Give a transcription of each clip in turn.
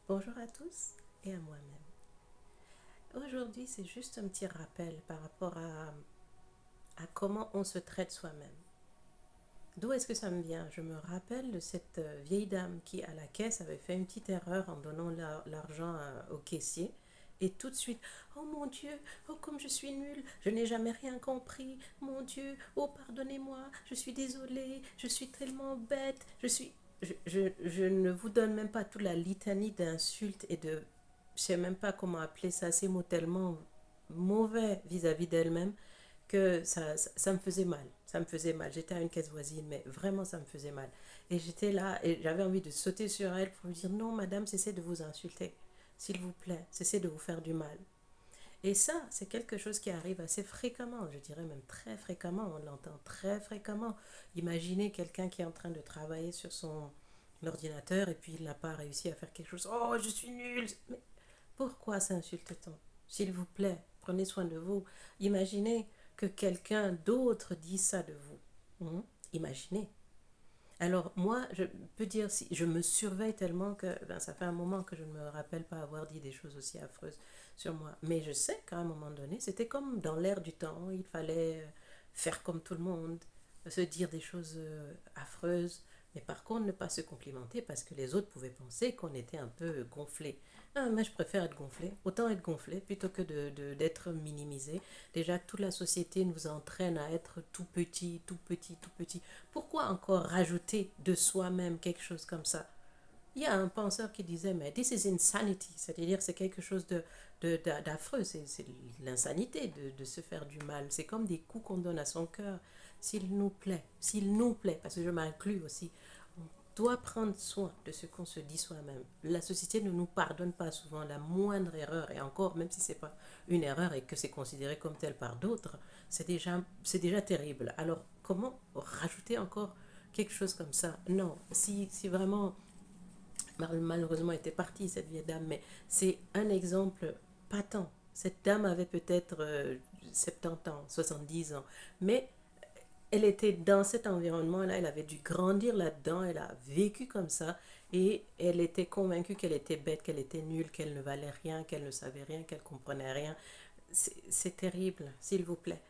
Bonjour à tous et à moi-même. Aujourd'hui, c'est juste un petit rappel par rapport à comment on se traite soi-même. D'où est-ce que ça me vient? Je me rappelle de cette vieille dame qui, à la caisse, avait fait une petite erreur en donnant l'argent au caissier. Et tout de suite, oh mon Dieu, oh comme je suis nulle, je n'ai jamais rien compris, mon Dieu, oh pardonnez-moi, je suis désolée, je suis tellement bête, je suis... je ne vous donne même pas toute la litanie d'insultes et de... Je sais même pas comment appeler ça, ces mots tellement mauvais vis-à-vis d'elle-même que ça me faisait mal. Ça me faisait mal. J'étais à une caisse voisine, mais vraiment, ça me faisait mal. Et j'étais là et j'avais envie de sauter sur elle pour lui dire non, madame, cessez de vous insulter. S'il vous plaît, cessez de vous faire du mal. Et ça, c'est quelque chose qui arrive assez fréquemment, je dirais même très fréquemment. On l'entend très fréquemment. Imaginez quelqu'un qui est en train de travailler sur son ordinateur et puis il n'a pas réussi à faire quelque chose. Oh, je suis nul. Mais pourquoi s'insulte-t-on? S'il vous plaît, prenez soin de vous. Imaginez que quelqu'un d'autre dise ça de vous. Imaginez. Alors moi, je peux dire, si je me surveille tellement que ça fait un moment que je ne me rappelle pas avoir dit des choses aussi affreuses sur moi. Mais je sais qu'à un moment donné, c'était comme dans l'air du temps, il fallait faire comme tout le monde, se dire des choses affreuses, mais par contre ne pas se complimenter parce que les autres pouvaient penser qu'on était un peu gonflé. Ah, mais je préfère être gonflé, autant être gonflé plutôt que d'être minimisé. Déjà, toute la société nous entraîne à être tout petit, tout petit, tout petit. Pourquoi encore rajouter de soi-même quelque chose comme ça? Il y a un penseur qui disait, mais this is insanity, c'est-à-dire c'est quelque chose d'affreux, c'est l'insanité de se faire du mal. C'est comme des coups qu'on donne à son cœur. S'il nous plaît, parce que je m'inclus aussi, on doit prendre soin de ce qu'on se dit soi-même. La société ne nous pardonne pas souvent la moindre erreur, et encore, même si ce n'est pas une erreur et que c'est considéré comme tel par d'autres, c'est déjà terrible. Alors, comment rajouter encore quelque chose comme ça? Non, si vraiment malheureusement était partie, cette vieille dame, mais c'est un exemple patent. Cette dame avait peut-être 70 ans, 70 ans, mais elle était dans cet environnement-là, elle avait dû grandir là-dedans, elle a vécu comme ça, et elle était convaincue qu'elle était bête, qu'elle était nulle, qu'elle ne valait rien, qu'elle ne savait rien, qu'elle comprenait rien. C'est terrible, s'il vous plaît.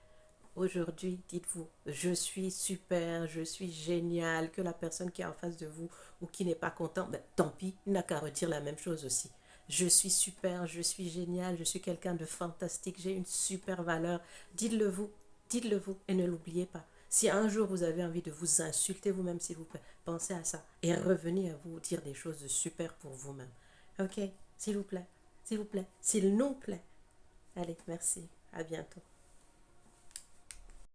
Aujourd'hui, dites-vous, je suis super, je suis génial, que la personne qui est en face de vous ou qui n'est pas content, ben, tant pis, il n'a qu'à redire la même chose aussi. Je suis super, je suis génial, je suis quelqu'un de fantastique, j'ai une super valeur. Dites-le vous et ne l'oubliez pas. Si un jour vous avez envie de vous insulter vous-même, s'il vous plaît, pensez à ça et revenez à vous dire des choses de super pour vous-même. Ok, s'il vous plaît, s'il vous plaît, s'il nous plaît. Allez, merci, à bientôt.